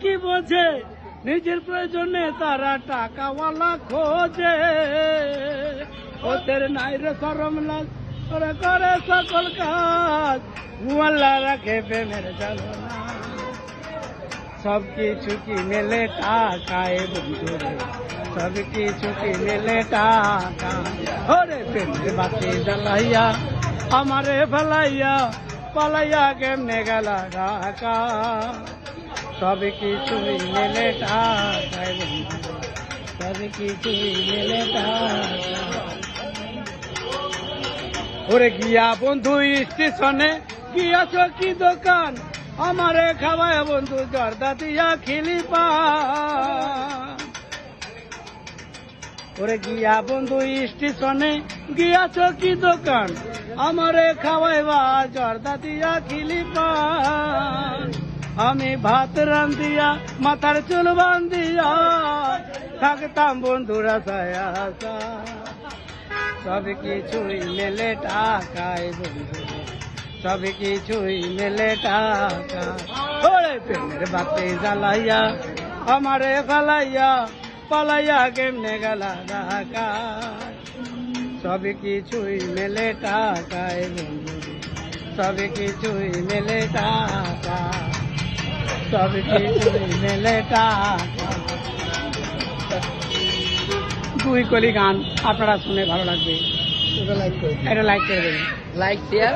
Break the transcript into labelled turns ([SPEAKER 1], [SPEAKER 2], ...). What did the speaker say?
[SPEAKER 1] কি বোঝে নিজের প্রয়োজনে তারা টাকাওয়ালা খোঁজে ওদের নাই রে শরম লাজ করে করে সকল কাজ মুয়াল্লা রাখে প্রেমের জ্বালনা সব কিছু কি মেলে টাকায় বন্ধুরে সব কিছু কি মেলে টাকা ওরে প্রেমের বাতি জ্বালাইয়া আমারে ফেলাইয়া পালাইয়া কেমনে গেলা ঢাকা সব কিছুই মেলে টাকায় বন্ধু সব কিছুই মেলে টাকা ওরে গিয়া বন্ধু স্টেশনে গিয়াছ কি দোকান আমারে খাওয়ায় বন্ধু জর্দা দিয়া খিলি পান ওরে গিয়া বন্ধু স্টেশনে গিয়াছ কি দোকান আমারে খাওয়াইবা জর্দা দিয়া খিলি পান আমি ভাত রান্ধিয়া মাথার চুল বান্ধিয়া থাকতাম বন্ধুরা ছায়া সব কিছুই মেলে টাকায় বন্ধু সব কিছুই মেলে টাকা ওরে প্রেমের বাতি জ্বালাইয়া আমারে ফালাইয়া পালাইয়া কেমনে গেলা ঢাকা সব কিছুই মেলে টাকায় বন্ধু সব কিছুই মেলে টাকা সব কিছুই মেলে টাকা দুই কলি গান আপনারা শুনে ভালো লাগবে এটা লাইক করে দেবেন
[SPEAKER 2] লাইক শেয়ার